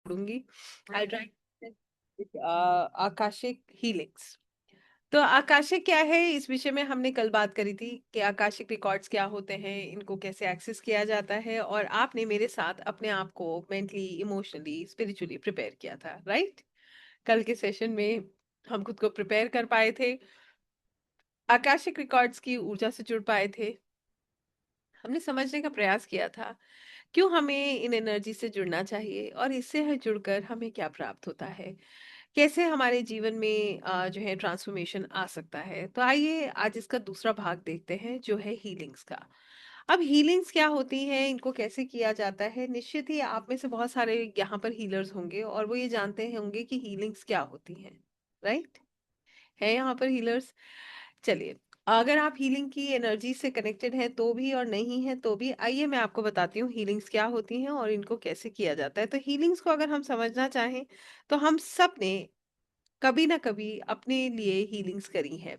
ढूंढूंगी। I try Akashic healings. तो Akashic क्या है, इस विषय में हमने कल बात करी थी कि आकाशिक रिकॉर्ड्स क्या होते हैं, इनको कैसे एक्सेस किया जाता है, और आपने मेरे साथ अपने आप को मेंटली, इमोशनली, स्पिरिचुअली प्रिपेयर किया था, राइट? कल के सेशन में हम खुद को प्रिपेयर कर पाए थे, आकाशिक रिकॉर्ड्स की ऊर्जा से जुड़ पाए थे, हमने समझने का प्रयास किया था क्यों हमें इन एनर्जी से जुड़ना चाहिए और इससे है जुड़कर हमें क्या प्राप्त होता है, कैसे हमारे जीवन में जो है ट्रांसफॉर्मेशन आ सकता है। तो आइए आज इसका दूसरा भाग देखते हैं जो है हीलिंग्स का। अब हीलिंग्स क्या होती हैं, इनको कैसे किया जाता है? निश्चित ही आप में से बहुत सारे यहाँ पर हीलर्स होंगे और वो ये जानते होंगे कि हीलिंग्स क्या होती हैं, राइट? है यहाँ पर हीलर्स? चलिए, अगर आप हीलिंग की एनर्जी से कनेक्टेड हैं तो भी और नहीं है तो भी, आइए मैं आपको बताती हूँ हीलिंग्स क्या होती हैं और इनको कैसे किया जाता है। तो हीलिंग्स को अगर हम समझना चाहें तो हम सब ने कभी ना कभी अपने लिए हीलिंग्स करी है।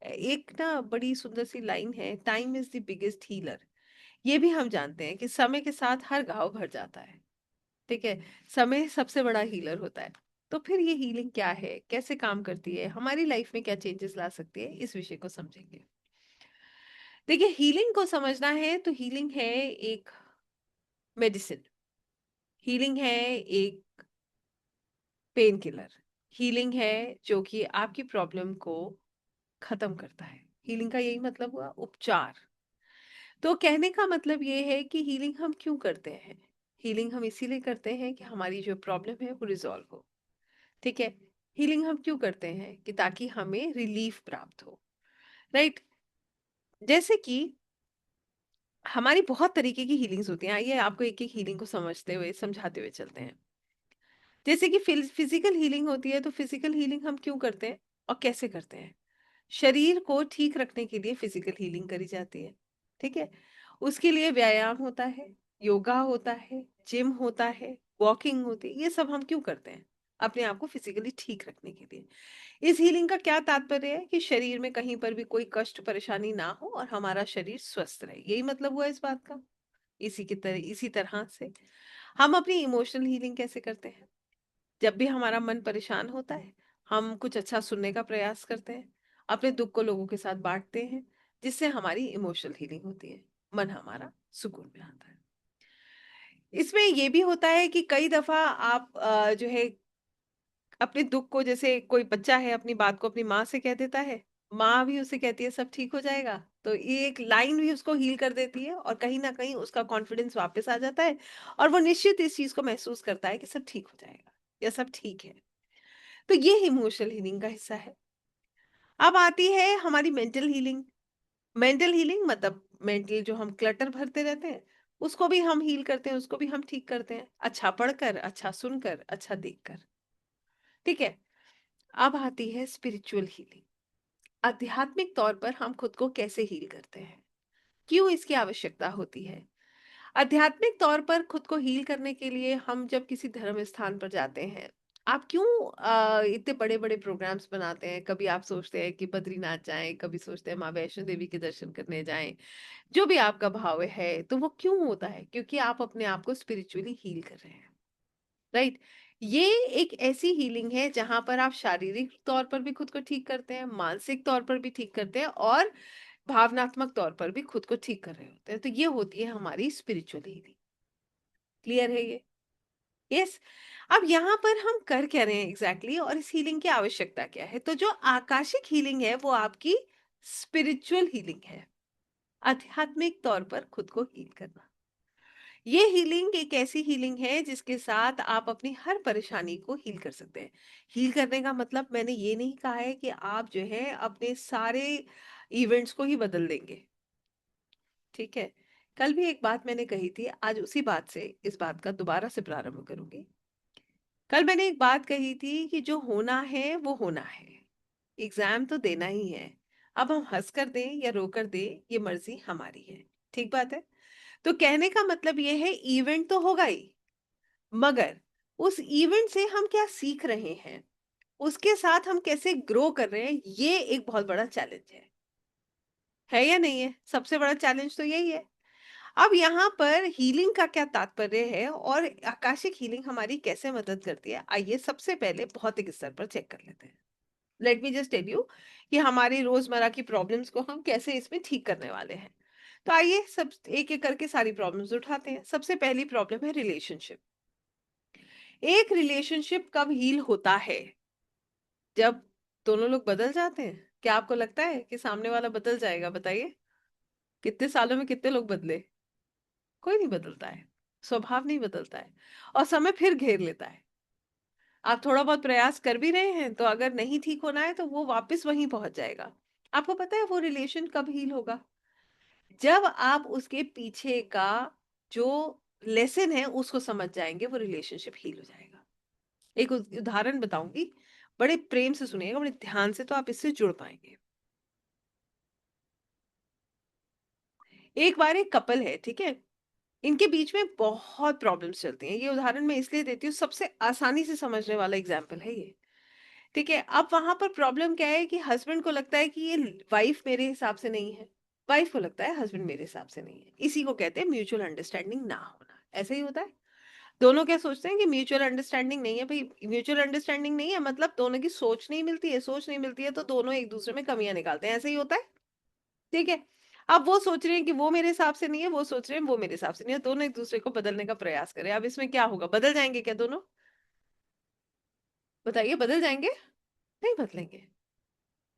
एक ना बड़ी सुंदर सी लाइन है, time is the biggest healer. ये भी हम जानते हैं कि समय के साथ हर घाव भर जाता है, ठीक है? समय सबसे बड़ा हीलर होता है। तो फिर ये हीलिंग क्या है, कैसे काम करती है, हमारी लाइफ में क्या चेंजेस ला सकती है, इस विषय को समझेंगे। देखिए, हीलिंग को समझना है तो हीलिंग है एक मेडिसिन, हीलिंग है एक पेन किलर, हीलिंग है जो कि आपकी प्रॉब्लम को खत्म करता है। हीलिंग का यही मतलब हुआ, उपचार। तो कहने का मतलब ये है कि हीलिंग हम क्यों करते हैं? हीलिंग हम इसीलिए करते हैं कि हमारी जो प्रॉब्लम है वो रिजॉल्व हो, ठीक है? हीलिंग हम क्यों करते हैं कि ताकि हमें रिलीफ प्राप्त हो, राइट? जैसे कि हमारी बहुत तरीके की हीलिंग्स होती हैं। आइए आपको एक एक हीलिंग को समझते हुए, समझाते हुए चलते हैं। जैसे कि फिजिकल हीलिंग होती है, तो फिजिकल हीलिंग हम क्यों करते हैं और कैसे करते हैं? शरीर को ठीक रखने के लिए फिजिकल हीलिंग करी जाती है, ठीक है? उसके लिए व्यायाम होता है, योगा होता है, जिम होता है, वॉकिंग होती है। ये सब हम क्यों करते हैं? अपने आप को फिजिकली ठीक रखने के लिए। इस हीलिंग का क्या तात्पर्य है कि शरीर में कहीं पर भी कोई कष्ट परेशानी ना हो और हमारा शरीर स्वस्थ रहे, यही मतलब हुआ इस बात का। इसी तरह से हम अपनी इमोशनल हीलिंग कैसे करते हैं? जब भी हमारा मन परेशान होता है, हम कुछ अच्छा सुनने का प्रयास करते हैं, अपने दुख को लोगों के साथ बांटते हैं, जिससे हमारी इमोशनल हीलिंग होती है, मन हमारा सुकून में आता है। इसमें ये भी होता है कि कई दफा आप जो है अपने दुख को, जैसे कोई बच्चा है अपनी बात को अपनी माँ से कह देता है, माँ भी उसे कहती है सब ठीक हो जाएगा, तो ये एक लाइन भी उसको हील कर देती है और कहीं ना कहीं उसका कॉन्फिडेंस वापस आ जाता है और वो निश्चित इस चीज को महसूस करता है कि सब ठीक हो जाएगा या सब ठीक है। तो ये इमोशनल हीलिंग का हिस्सा है। अब आती है हमारी मेंटल हीलिंग। मेंटल हीलिंग मतलब मेंटल जो हम क्लटर भरते रहते हैं, उसको भी हम हील करते हैं, उसको भी हम ठीक करते हैं, अच्छा पढ़कर, अच्छा सुनकर, अच्छा देखकर, ठीक है? अब आती है स्पिरिचुअल हीलिंग। आध्यात्मिक तौर पर हम खुद को कैसे हील करते हैं, क्यों इसकी आवश्यकता होती है? आध्यात्मिक तौर पर खुद को हील करने के लिए हम जब किसी धर्म स्थान पर जाते हैं, आप क्यों इतने बड़े बड़े प्रोग्राम्स बनाते हैं? कभी आप सोचते हैं कि बद्रीनाथ जाएं, कभी सोचते हैं माँ वैष्णो देवी के दर्शन करने जाएं। जो भी आपका भाव है, तो वो क्यों होता है? क्योंकि आप अपने आप को स्पिरिचुअली हील कर रहे हैं, राइट? ये एक ऐसी हीलिंग है जहां पर आप शारीरिक तौर पर भी खुद को ठीक करते हैं, मानसिक तौर पर भी ठीक करते हैं और भावनात्मक तौर पर भी खुद को ठीक कर रहे होते हैं। तो ये होती है हमारी स्पिरिचुअल हीलिंग। क्लियर है ये? यस। अब यहाँ पर हम कर क्या रहे हैं एग्जैक्टली और इस हीलिंग की आवश्यकता क्या है? तो जो आकाशिक हीलिंग है वो आपकी स्पिरिचुअल हीलिंग है, आध्यात्मिक तौर पर खुद को हील करना। ये हीलिंग एक ऐसी हीलिंग है जिसके साथ आप अपनी हर परेशानी को हील कर सकते हैं। हील करने का मतलब मैंने ये नहीं कहा है कि आप जो है अपने सारे इवेंट्स को ही बदल देंगे, ठीक है? कल भी एक बात मैंने कही थी, आज उसी बात से इस बात का दोबारा से प्रारंभ करूंगी। कल मैंने एक बात कही थी कि जो होना है वो होना है, एग्जाम तो देना ही है। अब हम हंस कर दें या रो कर दें, ये मर्जी हमारी है, ठीक बात है? तो कहने का मतलब ये है, इवेंट तो होगा ही, मगर उस इवेंट से हम क्या सीख रहे हैं, उसके साथ हम कैसे ग्रो कर रहे हैं, ये एक बहुत बड़ा चैलेंज है या नहीं है? सबसे बड़ा चैलेंज तो यही है। अब यहाँ पर हीलिंग का क्या तात्पर्य है और आकाशिक हीलिंग हमारी कैसे मदद करती है, आइए सबसे पहले भौतिक स्तर पर चेक कर लेते हैं। Let me just tell you कि हमारी रोजमर्रा की प्रॉब्लम्स को हम कैसे इसमें ठीक करने वाले हैं। तो आइए सब एक एक करके सारी प्रॉब्लम्स उठाते हैं। सबसे पहली प्रॉब्लम है रिलेशनशिप। एक रिलेशनशिप कब हील होता है? जब दोनों लोग बदल जाते हैं। क्या आपको लगता है कि सामने वाला बदल जाएगा? बताइए, कितने सालों में कितने लोग बदले? कोई नहीं बदलता है। स्वभाव नहीं बदलता है और समय फिर घेर लेता है। आप थोड़ा बहुत प्रयास कर भी रहे हैं तो अगर नहीं ठीक होना है तो वो वापस वहीं पहुंच जाएगा। आपको पता है वो रिलेशन कब हील होगा? जब आप उसके पीछे का जो लेसन है उसको समझ जाएंगे, वो रिलेशनशिप हील हो जाएगा। एक उदाहरण बताऊंगी, बड़े प्रेम से सुनिएगा, बड़े ध्यान से, तो आप इससे जुड़ पाएंगे। एक बार एक कपल है, ठीक है, इनके बीच में बहुत प्रॉब्लम्स चलती हैं। ये उदाहरण मैं इसलिए देती हूँ, सबसे आसानी से समझने वाला एग्जाम्पल है ये। ठीक है, अब वहां पर प्रॉब्लम क्या है कि हस्बैंड को लगता है कि ये वाइफ मेरे हिसाब से नहीं है, वाइफ को लगता है हस्बैंड मेरे हिसाब से नहीं है। इसी को कहते हैं म्यूचुअल अंडरस्टैंडिंग ना होना। ऐसा ही होता है। दोनों क्या सोचते हैं कि म्यूचुअल अंडरस्टैंडिंग नहीं है। भाई म्यूचुअल अंडरस्टैंडिंग नहीं है मतलब दोनों की सोच नहीं मिलती है, सोच नहीं मिलती है तो दोनों एक दूसरे में कमियां निकालते हैं। ऐसा ही होता है। ठीक है, अब वो सोच रहे हैं कि वो मेरे हिसाब से नहीं है, वो सोच रहे हैं वो मेरे हिसाब से नहीं है, दोनों एक दूसरे को बदलने का प्रयास करें। अब इसमें क्या होगा? बदल जाएंगे क्या दोनों? बताइए, बदल जाएंगे? नहीं बदलेंगे।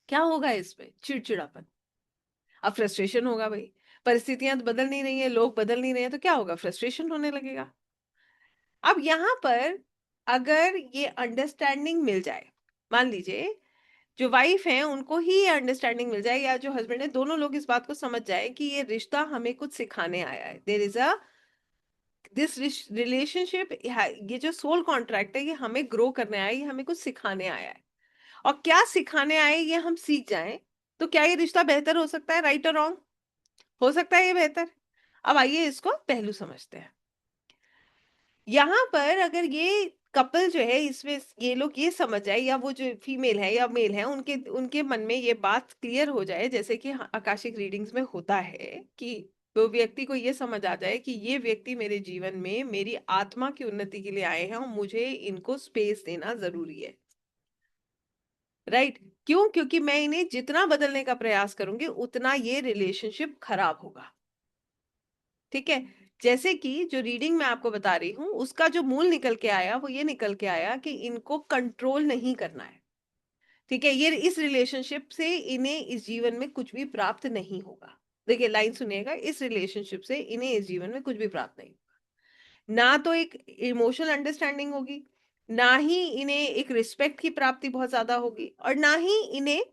क्या होगा इसमें? चिड़चिड़ापन। अब फ्रस्ट्रेशन होगा भाई। परिस्थितियां तो बदल नहीं रही है, लोग बदल नहीं रहे हैं, तो क्या होगा? फ्रस्ट्रेशन होने लगेगा। अब यहां पर अगर ये अंडरस्टैंडिंग मिल जाए, मान लीजिए जो वाइफ है उनको ही ये अंडरस्टैंडिंग मिल जाए या जो हस्बैंड है, दोनों लोग इस बात को समझ जाए कि ये रिश्ता हमें कुछ सिखाने आया है, there is a this relationship, ये जो सोल कॉन्ट्रैक्ट है ये हमें ग्रो करने आया है, ये हमें कुछ सिखाने आया है। और क्या सिखाने आए ये हम सीख जाएं तो क्या ये रिश्ता बेहतर हो सकता है? राइट और रॉन्ग? हो सकता है ये बेहतर। अब आइए इसको पहलू समझते हैं। यहाँ पर अगर ये कपल जो है, इसमें ये लोग ये समझ जाए, या वो जो फीमेल है या मेल है, उनके उनके मन में ये बात क्लियर हो जाए, जैसे कि आकाशिक रीडिंग्स में होता है कि वो व्यक्ति को ये समझ आ जाए कि ये व्यक्ति मेरे जीवन में मेरी आत्मा की उन्नति के लिए आए हैं और मुझे इनको स्पेस देना जरूरी है। राइट? क्यों? क्योंकि मैं इन्हें जितना बदलने का प्रयास करूंगी उतना ये रिलेशनशिप खराब होगा। ठीक है, जैसे कि जो रीडिंग मैं आपको बता रही हूं उसका जो मूल निकल के आया वो ये निकल के आया कि इनको कंट्रोल नहीं करना है। ठीक है, ये इस रिलेशनशिप से इन्हें इस जीवन में कुछ भी प्राप्त नहीं होगा। देखिए लाइन सुनिएगा, इस रिलेशनशिप से इन्हें इस जीवन में कुछ भी प्राप्त नहीं होगा। ना तो एक इमोशनल अंडरस्टैंडिंग होगी, ना ही इन्हें एक रिस्पेक्ट की प्राप्ति बहुत ज्यादा होगी, और ना ही इन्हें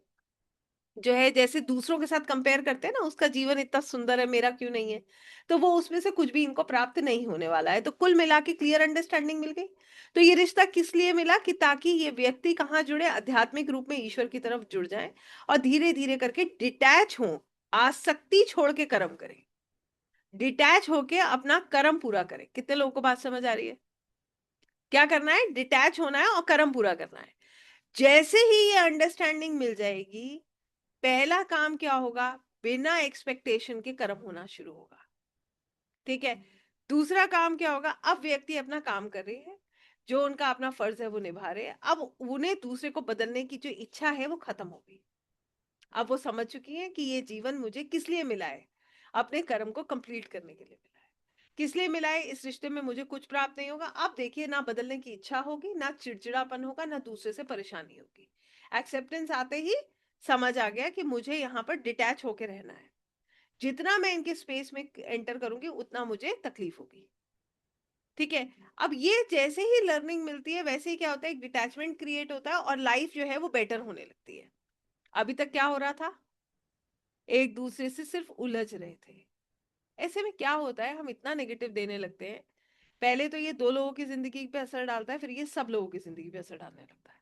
जो है जैसे दूसरों के साथ कंपेयर करते हैं ना, उसका जीवन इतना सुंदर है मेरा क्यों नहीं है, तो वो उसमें से कुछ भी इनको प्राप्त नहीं होने वाला है। तो कुल मिला के क्लियर अंडरस्टैंडिंग मिल गई। तो ये रिश्ता किस लिए मिला? कि ताकि ये व्यक्ति कहाँ जुड़े? आध्यात्मिक रूप में ईश्वर की तरफ जुड़ जाए और धीरे धीरे करके डिटैच हो, आसक्ति छोड़ के कर्म करें, डिटैच होके अपना कर्म पूरा करें। कितने लोगों को बात समझ आ रही है? क्या करना है? डिटैच होना है और कर्म पूरा करना है। जैसे ही ये अंडरस्टैंडिंग मिल जाएगी, पहला काम क्या होगा? बिना एक्सपेक्टेशन के कर्म होना शुरू होगा। ठीक है, दूसरा काम क्या होगा? अब व्यक्ति अपना काम कर रहे हैं, जो उनका अपना फर्ज है वो निभा रहे हैं। अब उन्हें दूसरे को बदलने की जो इच्छा है वो खत्म हो गई। अब वो समझ चुकी हैं कि ये जीवन मुझे किस लिए मिला है? अपने कर्म को कंप्लीट करने के लिए मिला है। किस लिए मिला है? इस रिश्ते में मुझे कुछ प्राप्त नहीं होगा। अब देखिए, ना बदलने की इच्छा होगी, ना चिड़चिड़ापन होगा, ना दूसरे से परेशानी होगी। एक्सेप्टेंस आते ही समझ आ गया कि मुझे यहाँ पर डिटैच होके रहना है। जितना मैं इनके स्पेस में एंटर करूंगी उतना मुझे तकलीफ होगी। ठीक है, अब ये जैसे ही लर्निंग मिलती है वैसे ही क्या होता है? एक डिटैचमेंट क्रिएट होता है और लाइफ जो है वो बेटर होने लगती है। अभी तक क्या हो रहा था? एक दूसरे से सिर्फ उलझ रहे थे। ऐसे में क्या होता है? हम इतना नेगेटिव देने लगते हैं। पहले तो ये दो लोगों की जिंदगी पे असर डालता है, फिर ये सब लोगों की जिंदगी पे असर डालने लगता है।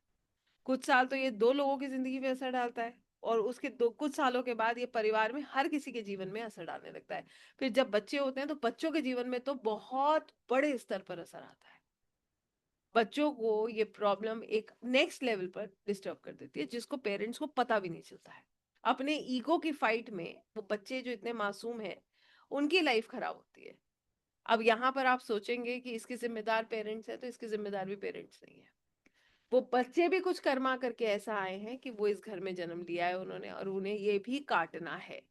कुछ साल तो ये दो लोगों की जिंदगी पे असर डालता है, और उसके दो कुछ सालों के बाद ये परिवार में हर किसी के जीवन में असर डालने लगता है। फिर जब बच्चे होते हैं तो बच्चों के जीवन में तो बहुत बड़े स्तर पर असर आता है। बच्चों को ये प्रॉब्लम एक नेक्स्ट लेवल पर डिस्टर्ब कर देती है, जिसको पेरेंट्स को पता भी नहीं चलता है। अपने ईगो की फाइट में वो बच्चे जो इतने मासूम हैं, उनकी लाइफ खराब होती है। अब यहाँ पर आप सोचेंगे कि इसकी जिम्मेदार पेरेंट्स है, तो इसकी जिम्मेदार भी पेरेंट्स नहीं है। वो बच्चे भी कुछ कर्मा करके ऐसा आए हैं कि वो इस घर में जन्म लिया है उन्होंने, और उन्हें ये भी काटना है।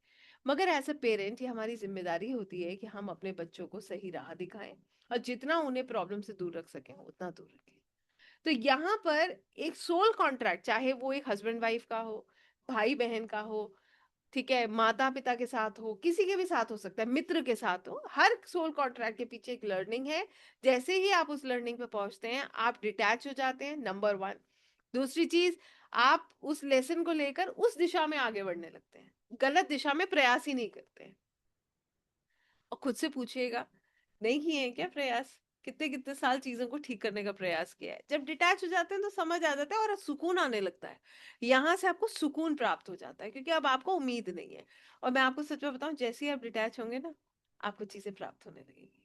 मगर एज अ पेरेंट ये हमारी जिम्मेदारी होती है कि हम अपने बच्चों को सही राह दिखाएं, और जितना उन्हें प्रॉब्लम से दूर रख सकें उतना दूर रखें। तो यहाँ पर एक सोल कॉन्ट्रैक्ट, चाहे वो एक हस्बैंड वाइफ का हो, भाई बहन का हो, ठीक है, माता पिता के साथ हो, किसी के भी साथ हो सकता है, मित्र के साथ हो, हर सोल कॉन्ट्रैक्ट के पीछे एक लर्निंग है। जैसे ही आप उस लर्निंग पे पहुंचते हैं आप डिटैच हो जाते हैं, नंबर वन। दूसरी चीज, आप उस लेसन को लेकर उस दिशा में आगे बढ़ने लगते हैं, गलत दिशा में प्रयास ही नहीं करते हैं। और खुद से पूछिएगा, नहीं किए हैं क्या प्रयास? कितने कितने साल चीजों को ठीक करने का प्रयास किया है। जब डिटैच हो जाते हैं तो समझ आ जाता है और सुकून आने लगता है। यहाँ से आपको सुकून प्राप्त हो जाता है, क्योंकि अब आपको उम्मीद नहीं है। और मैं आपको सच में बताऊं, जैसे ही आप डिटैच होंगे ना, आपको चीजें प्राप्त होने लगेगी।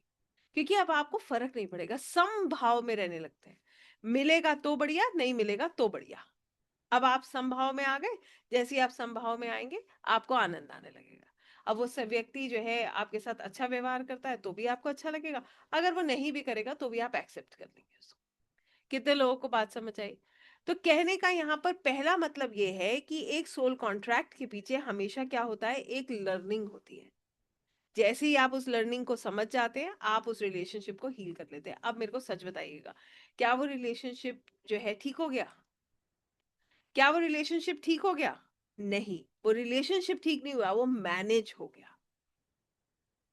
क्योंकि अब आपको फर्क नहीं पड़ेगा, समभाव में रहने लगते हैं। मिलेगा तो बढ़िया, नहीं मिलेगा तो बढ़िया। अब आप समभाव में आ गए। जैसे ही आप समभाव में आएंगे आपको आनंद आने लगेगा। अब वो सब व्यक्ति जो है आपके साथ अच्छा व्यवहार करता है तो भी आपको अच्छा लगेगा, अगर वो नहीं भी करेगा तो भी आप एक्सेप्ट कर लेंगे उसको। कितने लोगों को बात समझ आई? तो कहने का यहाँ पर पहला मतलब ये है कि एक सोल कॉन्ट्रैक्ट के पीछे हमेशा क्या होता है, एक लर्निंग होती है। जैसे ही आप उस लर्निंग को समझ जाते हैं आप उस रिलेशनशिप को हील कर लेते हैं। अब मेरे को सच बताइएगा, क्या वो रिलेशनशिप जो है ठीक हो गया? क्या वो रिलेशनशिप ठीक हो गया? नहीं, वो रिलेशनशिप ठीक नहीं हुआ, वो मैनेज हो गया।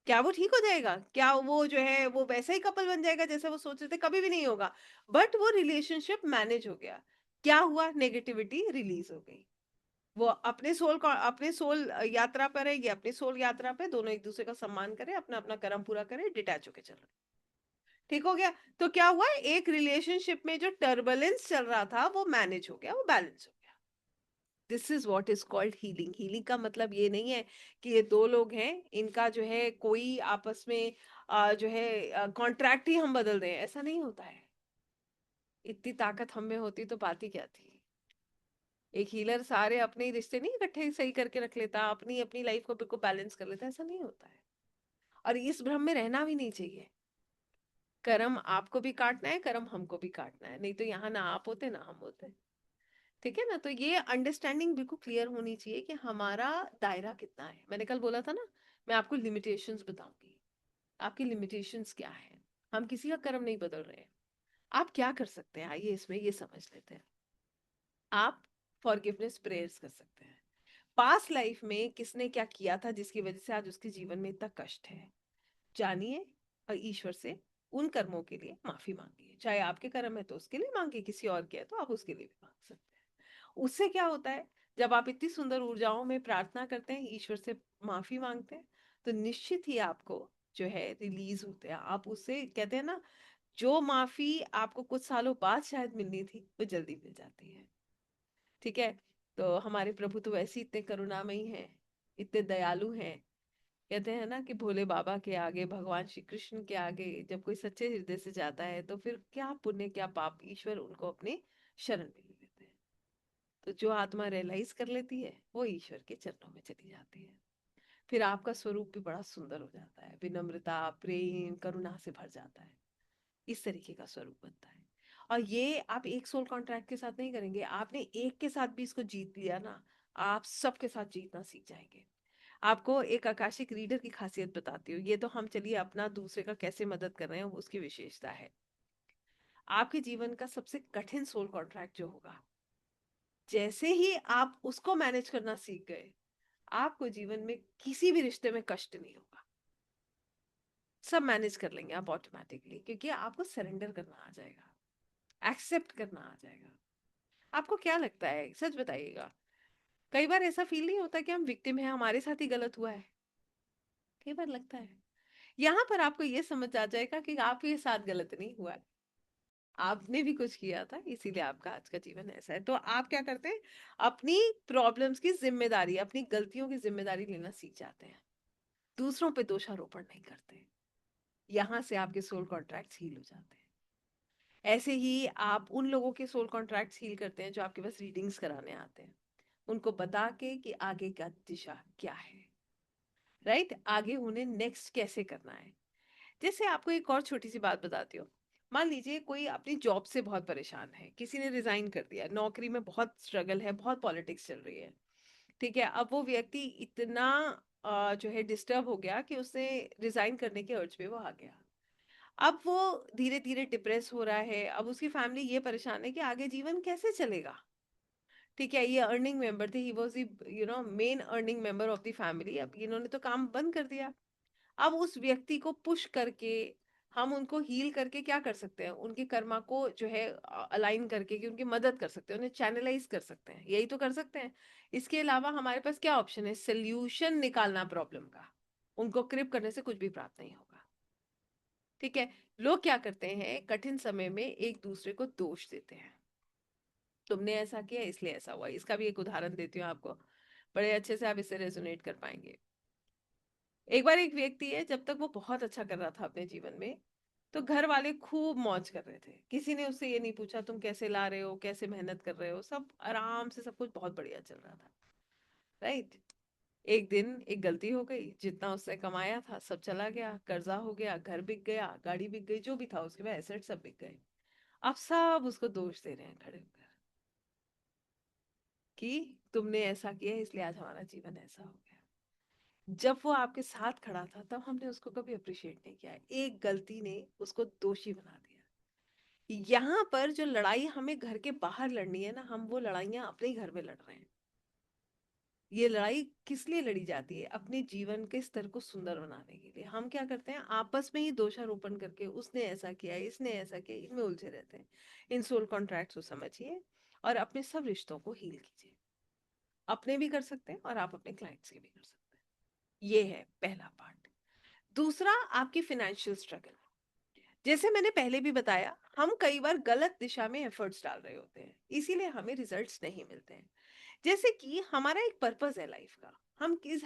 क्या वो ठीक हो जाएगा? क्या वो जो है वो वैसा ही कपल बन जाएगा जैसे वो सोच रहे थे? कभी भी नहीं होगा। बट वो रिलेशनशिप मैनेज हो गया। क्या हुआ? नेगेटिविटी रिलीज हो गई। वो अपने सोल यात्रा पर है, ये अपनी सोल यात्रा पे, दोनों एक दूसरे का सम्मान करें, अपना अपना कर्म पूरा करें, डिटैच होके चल रहे। ठीक हो गया। तो क्या हुआ, एक रिलेशनशिप में जो टर्बुलेंस चल रहा था वो मैनेज हो गया, वो बैलेंस हो गया। This is what is called healing. Healing का मतलब ये नहीं है कि ये दो लोग हैं, इनका जो है कोई आपस में जो है कॉन्ट्रैक्ट ही हम बदल दें, ऐसा नहीं होता है। इतनी ताकत हम में होती तो बात ही क्या थी। एक हीलर सारे अपने ही रिश्ते नहीं इकट्ठे सही करके रख लेता, अपनी अपनी लाइफ को बिल्कुल बैलेंस कर लेता, ऐसा नहीं होता है। और इस भ्रम में रहना भी नहीं चाहिए। कर्म आपको भी काटना है, कर्म हमको भी काटना है, नहीं तो यहाँ ना आप होते ना हम होते। ठीक है ना? तो ये अंडरस्टैंडिंग बिल्कुल क्लियर होनी चाहिए कि हमारा दायरा कितना है। मैंने कल बोला था ना, मैं आपको लिमिटेशंस बताऊंगी। आपकी लिमिटेशंस क्या है? हम किसी का कर्म नहीं बदल रहे हैं। आप क्या कर सकते हैं, आइए इसमें ये समझ लेते हैं। आप फॉरगिवनेस प्रेयर्स कर सकते हैं। पास्ट लाइफ में किसने क्या किया था जिसकी वजह से आज उसके जीवन में इतना कष्ट है, जानिए, और ईश्वर से उन कर्मों के लिए माफी मांगिए। चाहे आपके कर्म है तो उसके लिए मांगिए, किसी और के है तो आप उसके लिए भी मांग सकते हैं। उससे क्या होता है, जब आप इतनी सुंदर ऊर्जाओं में प्रार्थना करते हैं, ईश्वर से माफी मांगते हैं, तो निश्चित ही आपको जो है रिलीज होते हैं। आप उससे कहते हैं ना, जो माफी आपको कुछ सालों बाद शायद मिलनी थी वो जल्दी मिल जाती है। ठीक है? तो हमारे प्रभु तो वैसे ही इतने करुणामयी हैं, इतने दयालु हैं। कहते हैं ना कि भोले बाबा के आगे, भगवान श्री कृष्ण के आगे जब कोई सच्चे हृदय से जाता है तो फिर क्या पुण्य क्या पाप, ईश्वर उनको अपने शरण में ले लेते हैं। तो जो आत्मा रियलाइज कर लेती है वो ईश्वर के चरणों में चली जाती है। फिर आपका स्वरूप भी बड़ा सुंदर हो जाता है, विनम्रता, प्रेम, करुणा से भर जाता है। इस तरीके का स्वरूप बनता है। और ये आप एक सोल कॉन्ट्रैक्ट के साथ नहीं करेंगे, आपने एक के साथ भी इसको जीत लिया ना, आप सबके साथ जीतना सीख जाएंगे। आपको एक आकाशिक रीडर की खासियत बताती हूँ। ये तो हम चलिए अपना दूसरे का कैसे मदद कर रहे हैं उसकी विशेषता है। आपके जीवन का सबसे कठिन सोल कॉन्ट्रैक्ट जो होगा, जैसे ही आप उसको मैनेज करना सीख गए, आपको जीवन में किसी भी रिश्ते में कष्ट नहीं होगा। सब मैनेज कर लेंगे आप ऑटोमेटिकली, क्योंकि आपको सरेंडर करना आ जाएगा, एक्सेप्ट करना आ जाएगा। आपको क्या लगता है, सच बताइएगा, कई बार ऐसा फील नहीं होता कि हम विक्टिम हैं, हमारे साथ ही गलत हुआ है? कई बार लगता है। यहाँ पर आपको ये समझ आ जाएगा कि आपके साथ गलत नहीं हुआ है, आपने भी कुछ किया था, इसीलिए आपका आज का जीवन ऐसा है। तो आप क्या करते हैं, अपनी प्रॉब्लम्स की जिम्मेदारी, अपनी गलतियों की जिम्मेदारी लेना सीख जाते हैं, दूसरों पे दोषारोपण नहीं करते। यहाँ से आपके सोल कॉन्ट्रैक्ट्स हील हो जाते हैं। ऐसे ही आप उन लोगों के सोल कॉन्ट्रैक्ट्स हील करते हैं जो आपके पास रीडिंग्स कराने आते हैं, उनको बता के कि आगे का दिशा क्या है। राइट, आगे उन्हें नेक्स्ट कैसे करना है। जैसे आपको एक और छोटी सी बात बताती हूँ। मान लीजिए कोई अपनी जॉब से बहुत परेशान है, किसी ने रिजाइन कर दिया, नौकरी में बहुत स्ट्रगल है, बहुत पॉलिटिक्स चल रही है, ठीक है। अब वो व्यक्ति इतना जो है डिस्टर्ब हो गया कि उसने रिजाइन करने के अर्ज पे वो आ गया। अब वो धीरे धीरे डिप्रेस हो रहा है, अब उसकी फैमिली ये परेशान है कि आगे जीवन कैसे चलेगा। ठीक है, ये अर्निंग मेंबर थे, he was the main earning member of the family, अब इन्होंने तो काम बंद कर दिया। अब उस व्यक्ति को पुश करके हम उनको हील करके क्या कर सकते हैं, उनके कर्मा को जो है अलाइन करके कि उनकी मदद कर सकते हैं, उन्हें चैनलाइज कर सकते हैं, यही तो कर सकते हैं। इसके अलावा हमारे पास क्या ऑप्शन है, सोल्यूशन निकालना प्रॉब्लम का। उनको क्रिप करने से कुछ भी प्राप्त नहीं होगा। ठीक है। लोग क्या करते हैं, कठिन समय में एक दूसरे को दोष देते हैं, तुमने ऐसा किया इसलिए ऐसा हुआ। इसका भी एक उदाहरण देती हूँ आपको, बड़े अच्छे से आप इससे रेजोनेट कर पाएंगे। एक बार एक व्यक्ति है, जब तक वो बहुत अच्छा कर रहा था अपने जीवन में, तो घर वाले खूब मौज कर रहे थे, किसी ने उससे ये नहीं पूछा तुम कैसे ला रहे हो, कैसे मेहनत कर रहे हो, सब आराम से, सब कुछ बहुत बढ़िया चल रहा था। राइट। एक दिन एक गलती हो गई, जितना उसने कमाया था सब चला गया, कर्जा हो गया, घर बिक गया, गाड़ी बिक गई, जो भी था उसके पास एसेट सब बिक गए। अब सब उसको दोष दे रहे हैं खड़े होकर कि तुमने ऐसा किया इसलिए आज हमारा जीवन ऐसा हो गया। जब वो आपके साथ खड़ा था तब हमने उसको कभी अप्रिशिएट नहीं किया, एक गलती ने उसको दोषी बना दिया। यहाँ पर जो लड़ाई हमें घर के बाहर लड़नी है ना, हम वो लड़ाइयां अपने ही घर में लड़ रहे हैं। ये लड़ाई किस लिए लड़ी जाती है, अपने जीवन के स्तर को सुंदर बनाने के लिए। हम क्या करते हैं, आपस में ही दोषारोपण करके उसने ऐसा किया, इसने ऐसा किया, इनमें उलझे रहते हैं। इन सोल कॉन्ट्रैक्ट्स को समझिए और अपने सब रिश्तों को हील कीजिए। अपने भी कर सकते हैं और आप अपने क्लाइंट्स के भी कर सकते हैं। ये है पहला पार्ट। दूसरा, आपकी फाइनेंशियल स्ट्रगल। जैसे मैंने पहले भी बताया, हम कई बार गलत दिशा में एफर्ट्स डाल रहे होते हैं, इसीलिए हमें रिजल्ट्स नहीं मिलते हैं। जैसे कि हमारा एक पर्पस है लाइफ का,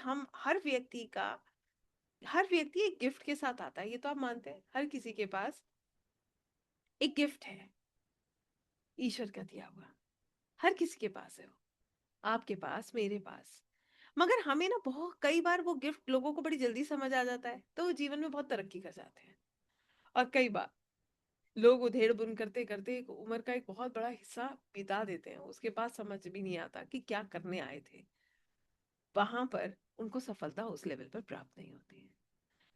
हम हर व्यक्ति एक गिफ्ट के साथ आता है, ये तो आप मानते हैं, हर किसी के पास एक गिफ्ट है, ईश्वर का दिया हुआ। हर किसी के पास है वो, आपके पास, मेरे पास। मगर हमें ना बहुत कई बार वो गिफ्ट लोगों को बड़ी जल्दी समझ आ जाता है, तो वो जीवन में बहुत तरक्की कर जाते हैं। और कई बार लोग उधेड़ बुन करते करते एक उम्र का एक बहुत बड़ा हिस्सा बिता देते हैं, उसके बाद समझ भी नहीं आता कि क्या करने आए थे। वहां पर उनको सफलता उस लेवल पर प्राप्त नहीं होती है।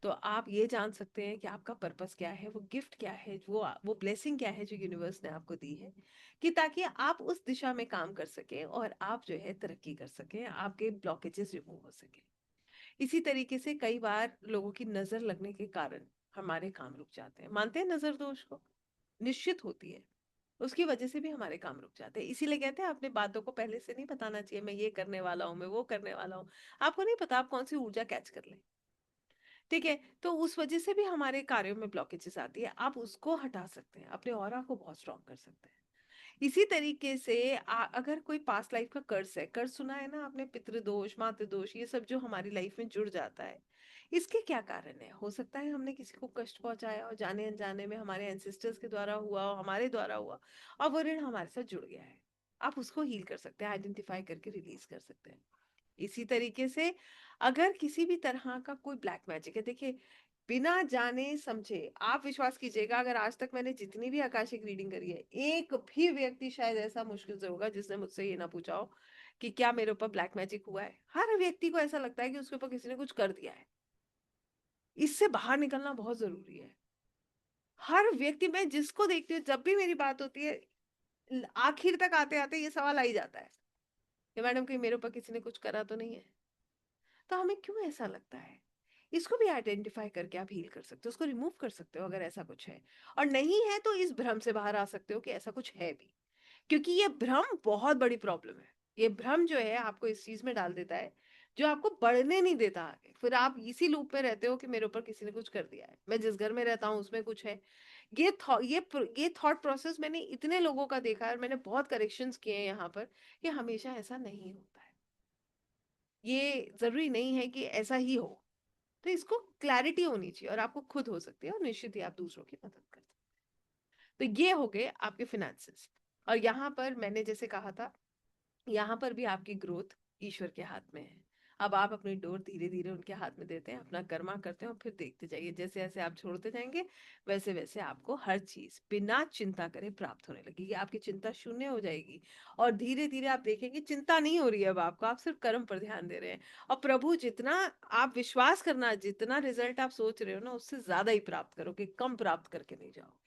तो आप ये जान सकते हैं कि आपका पर्पस क्या है, वो गिफ्ट क्या है, वो ब्लेसिंग क्या है जो यूनिवर्स ने आपको दी है, कि ताकि आप उस दिशा में काम कर सकें और आप जो है तरक्की कर सकें, आपके ब्लॉकेजेस रिमूव हो सके। इसी तरीके से कई बार लोगों की नजर लगने के कारण हमारे काम रुक जाते हैं, मानते हैं नजर दोष को, निश्चित होती है, उसकी वजह से भी हमारे काम रुक जाते हैं। इसीलिए कहते हैं अपने बातों को पहले से नहीं बताना चाहिए, मैं ये करने वाला हूँ, मैं वो करने वाला हूँ। आपको नहीं पता आप कौन सी ऊर्जा कैच कर ले। ठीक है, तो उस वजह से भी हमारे कार्यों में ब्लॉकेजेस आती है, आप उसको हटा सकते हैं, अपने ऑरा को बहुत स्ट्रॉन्ग कर सकते हैं। इसी तरीके से अगर कोई पास्ट लाइफ का कर्ज है, कर्ज सुना है ना आपने, पितृदोष, मातृदोष, ये सब जो हमारी लाइफ में जुड़ जाता है, इसके क्या कारण है। हो सकता है हमने किसी को कष्ट पहुंचाया और जाने अनजाने में हमारे एंसेस्टर्स के द्वारा हुआ और हमारे द्वारा हुआ, और वो ऋण हमारे साथ जुड़ गया है। आप उसको हील कर सकते हैं, आइडेंटिफाई करके रिलीज कर सकते हैं। इसी तरीके से अगर किसी भी तरह का कोई ब्लैक मैजिक है, देखिए, बिना जाने समझे आप विश्वास कीजिएगा, अगर आज तक मैंने जितनी भी आकाशिक रीडिंग करी है, एक भी व्यक्ति शायद ऐसा मुश्किल से होगा जिसने मुझसे ये ना पूछा हो कि क्या मेरे ऊपर ब्लैक मैजिक हुआ है। हर व्यक्ति को ऐसा लगता है कि उसके ऊपर किसी ने कुछ कर दिया है। इससे बाहर निकलना बहुत जरूरी है। हर व्यक्ति, मैं जिसको देखती हूँ, जब भी मेरी बात होती है, आखिर तक आते आते ये सवाल आ ही जाता है कि मैडम कहीं मेरे ऊपर किसी ने कुछ करा तो नहीं है। तो हमें क्यों ऐसा लगता है, इसको भी आइडेंटिफाई करके आप हील कर सकते हो, उसको रिमूव कर सकते हो अगर ऐसा कुछ है। और नहीं है तो इस भ्रम से बाहर आ सकते हो कि ऐसा कुछ है भी, क्योंकि ये भ्रम बहुत बड़ी प्रॉब्लम है। ये भ्रम जो है आपको इस चीज में डाल देता है जो आपको बढ़ने नहीं देता आगे, फिर आप इसी लूप में रहते हो कि मेरे ऊपर किसी ने कुछ कर दिया है, मैं जिस घर में रहता हूँ उसमें कुछ है। ये थॉट प्रोसेस मैंने इतने लोगों का देखा है और मैंने बहुत करेक्शंस किए हैं यहाँ पर, कि हमेशा ऐसा नहीं होता है। ये जरूरी नहीं है कि ऐसा ही हो। तो इसको क्लैरिटी होनी चाहिए और आपको खुद हो सकती है, और निश्चित ही आप दूसरों की मदद कर सकते हैं। तो ये हो गए आपके फिनेंसेस। और यहाँ पर मैंने जैसे कहा था, यहाँ पर भी आपकी ग्रोथ ईश्वर के हाथ में है। अब आप अपनी डोर धीरे धीरे उनके हाथ में देते हैं, अपना कर्मा करते हैं और फिर देखते जाइए, जैसे जैसे आप छोड़ते जाएंगे वैसे वैसे आपको हर चीज बिना चिंता करे प्राप्त होने लगेगी। आपकी चिंता शून्य हो जाएगी और धीरे धीरे आप देखेंगे चिंता नहीं हो रही है अब आपको, आप सिर्फ कर्म पर ध्यान दे रहे हैं। और प्रभु जितना, आप विश्वास करना, जितना रिजल्ट आप सोच रहे हो ना उससे ज्यादा ही प्राप्त करोगे, कम प्राप्त करके नहीं जाओगे।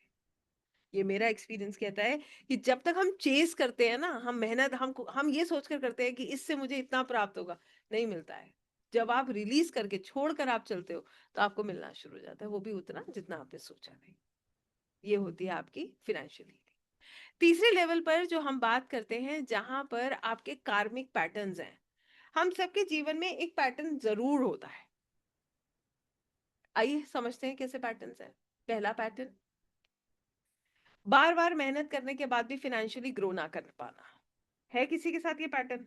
ये मेरा एक्सपीरियंस कहता है कि जब तक हम चेस करते हैं ना, हम मेहनत, हम ये सोचकर करते हैं कि इससे मुझे इतना प्राप्त होगा, नहीं मिलता है। जब आप रिलीज करके छोड़कर आप चलते हो तो आपको मिलना शुरू हो जाता है, वो भी उतना जितना आपने सोचा नहीं। ये होती है आपकी फिनेंशियल हीलिंग। तीसरे लेवल पर जो हम बात करते हैं, जहां पर आपके कार्मिक पैटर्न्स हैं। हम सबके जीवन में एक पैटर्न जरूर होता है। आइए समझते हैं कैसे पैटर्न्स हैं। पहला पैटर्न, बार बार मेहनत करने के बाद भी फाइनेंशियली ग्रो ना कर पाना। है किसी के साथ ये पैटर्न?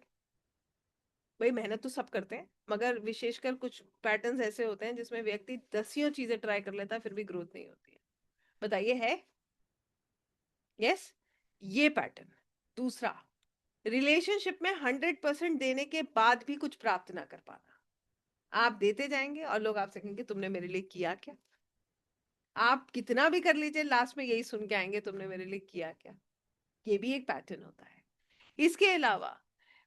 भाई मेहनत तो सब करते हैं, मगर विशेषकर कुछ पैटर्न्स ऐसे होते हैं जिसमें व्यक्ति दसियों चीजें ट्राई कर लेता है फिर भी ग्रोथ नहीं होती है। बताइए, है? यस, ये पैटर्न। दूसरा, रिलेशनशिप में 100% देने के बाद भी कुछ प्राप्त ना कर पाना। आप देते जाएंगे और लोग आपसे कहेंगे तुमने मेरे लिए किया क्या। आप कितना भी कर लीजिए, लास्ट में यही सुन के आएंगे तुमने मेरे लिए किया क्या। ये भी एक पैटर्न होता है। इसके अलावा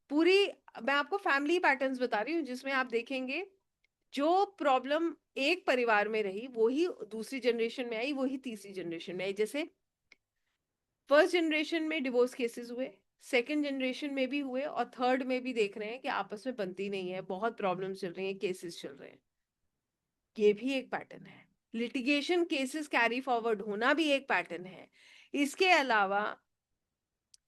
पूरी, मैं आपको फैमिली पैटर्न्स बता रही हूँ जिसमें आप देखेंगे जो प्रॉब्लम एक परिवार में रही वही दूसरी जनरेशन में आई, वही तीसरी जनरेशन में आई। जैसे फर्स्ट जनरेशन में डिवोर्स केसेस हुए, सेकंड जनरेशन में भी हुए, और थर्ड में भी देख रहे हैं कि आपस में बनती नहीं है, बहुत प्रॉब्लम चल रही है, केसेस चल रहे हैं। ये भी एक पैटर्न है। लिटिगेशन केसेस कैरी फॉरवर्ड होना भी एक पैटर्न है। इसके अलावा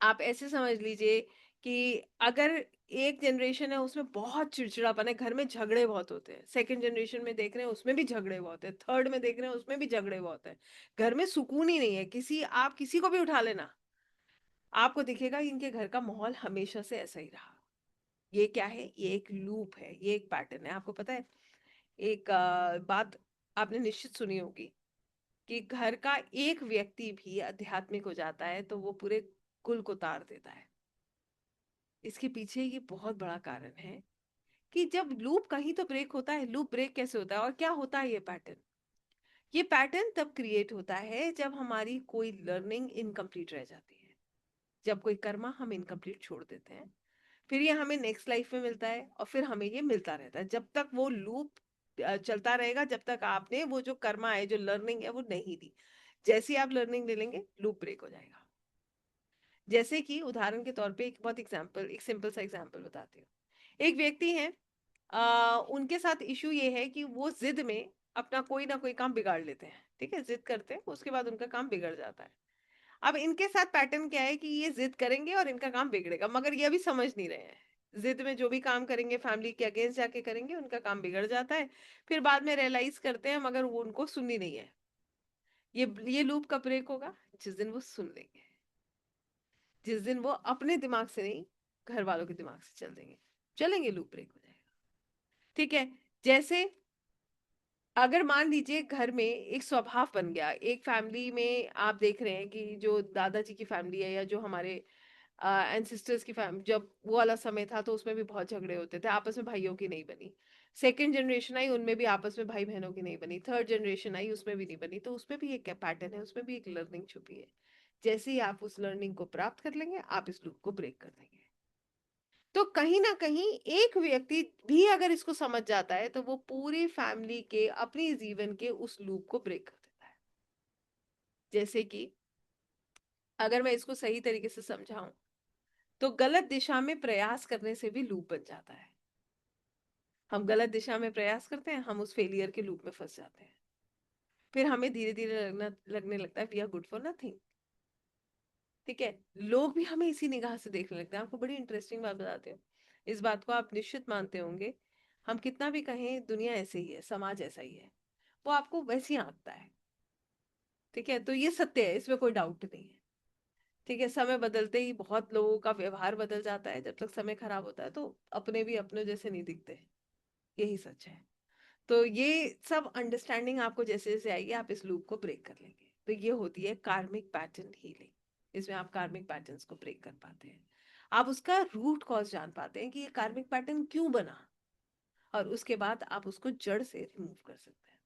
आप ऐसे समझ लीजिए कि अगर एक जनरेशन है उसमें बहुत चिड़चिड़ापन है, घर में झगड़े बहुत होते हैं, सेकंड जनरेशन में देख रहे हैं उसमें भी झगड़े बहुत है, थर्ड में देख रहे हैं उसमें भी झगड़े बहुत है, घर में सुकून ही नहीं है। आप किसी को भी उठा लेना, आपको दिखेगा कि इनके घर का माहौल हमेशा से ऐसा ही रहा। ये क्या है? ये एक लूप है, ये एक पैटर्न है। आपको पता है, एक बात आपने निश्चित सुनी होगी कि घर का एक व्यक्ति भी आध्यात्मिक हो जाता है तो वो पूरे कुल को तार देता है। इसके पीछे ये बहुत बड़ा कारण है कि जब लूप कहीं तो ब्रेक होता है। लूप ब्रेक कैसे होता है और क्या होता है ये पैटर्न? ये पैटर्न तब क्रिएट होता है जब हमारी कोई लर्निंग इनकम्प्लीट रह जाती है, जब कोई कर्मा हम इनकम्प्लीट छोड़ देते हैं। फिर ये हमें नेक्स्ट लाइफ में मिलता है और फिर हमें ये मिलता रहता है, जब तक वो लूप चलता रहेगा, जब तक आपने वो जो कर्मा है, जो लर्निंग है वो नहीं दी। जैसे ही आप लर्निंग ले लेंगे लूप ब्रेक हो जाएगा। जैसे कि उदाहरण के तौर पे एक सिंपल सा एग्जांपल बताती हूँ। एक व्यक्ति है, उनके साथ इशू ये है कि वो जिद में अपना कोई ना कोई काम बिगाड़ लेते हैं। ठीक है, जिद करते हैं, उसके बाद उनका काम बिगड़ जाता है। अब इनके साथ पैटर्न क्या है कि ये जिद करेंगे और इनका काम बिगड़ेगा, मगर ये अभी समझ नहीं रहे हैं। जिद में जो भी काम करेंगे फैमिली के अगेंस्ट जाके करेंगे, उनका काम बिगड़ जाता है। फिर बाद में रियलाइज करते हैं मगर वो उनको सुननी नहीं है। ये लूप कब ब्रेक होगा? जिस दिन वो सुन लेंगे, जिस दिन वो अपने दिमाग से नहीं, घर वालों के दिमाग से चलेंगे, लूप ब्रेक हो जाएगा। ठीक है। जैसे अगर मान लीजिए घर में एक स्वभाव बन गया, एक फैमिली में आप देख रहे हैं कि जो दादाजी की फैमिली है या जो हमारे एंसिस्टर्स की फैमिली, जब वो वाला समय था तो उसमें भी बहुत झगड़े होते थे, आपस में भाइयों की नहीं बनी। सेकंड जनरेशन आई, उनमें भी आपस में भाई बहनों की नहीं बनी। थर्ड जनरेशन आई, उसमें भी नहीं बनी। तो उसमें भी एक पैटर्न है, उसमें भी एक लर्निंग छुपी है। जैसे ही आप उस लर्निंग को प्राप्त कर लेंगे आप इस लूप को ब्रेक कर देंगे। तो कहीं ना कहीं एक व्यक्ति भी अगर इसको समझ जाता है तो वो पूरी फैमिली के, अपनी जीवन के उस लूप को ब्रेक कर देता है। जैसे कि अगर मैं इसको सही तरीके से समझाऊं तो गलत दिशा में प्रयास करने से भी लूप बन जाता है। हम गलत दिशा में प्रयास करते हैं, हम उस फेलियर के लूप में फंस जाते हैं। फिर हमें धीरे धीरे लगने लगता है we are good for nothing. ठीक है, लोग भी हमें इसी निगाह से देखने लगते हैं। आपको बड़ी इंटरेस्टिंग बात बताते हो, इस बात को आप निश्चित मानते होंगे। हम कितना भी कहें दुनिया ऐसे ही है, समाज ऐसा ही है, वो आपको वैसे ही आंकता है। ठीक है, तो ये सत्य है, इसमें कोई डाउट नहीं है। ठीक है, समय बदलते ही बहुत लोगों का व्यवहार बदल जाता है। जब तक समय खराब होता है तो अपने भी अपने जैसे नहीं दिखते, यही सच है। तो ये सब अंडरस्टैंडिंग आपको जैसे जैसे आएगी आप इस लूप को ब्रेक कर लेंगे। तो ये होती है कार्मिक पैटर्न हीलिंग। इसमें आप कार्मिक पैटर्न्स को ब्रेक कर पाते हैं, आप उसका रूट कॉज जान पाते हैं कि ये कार्मिक पैटर्न क्यों बना। और उसके बाद आप उसको जड़ से रिमूव कर सकते हैं।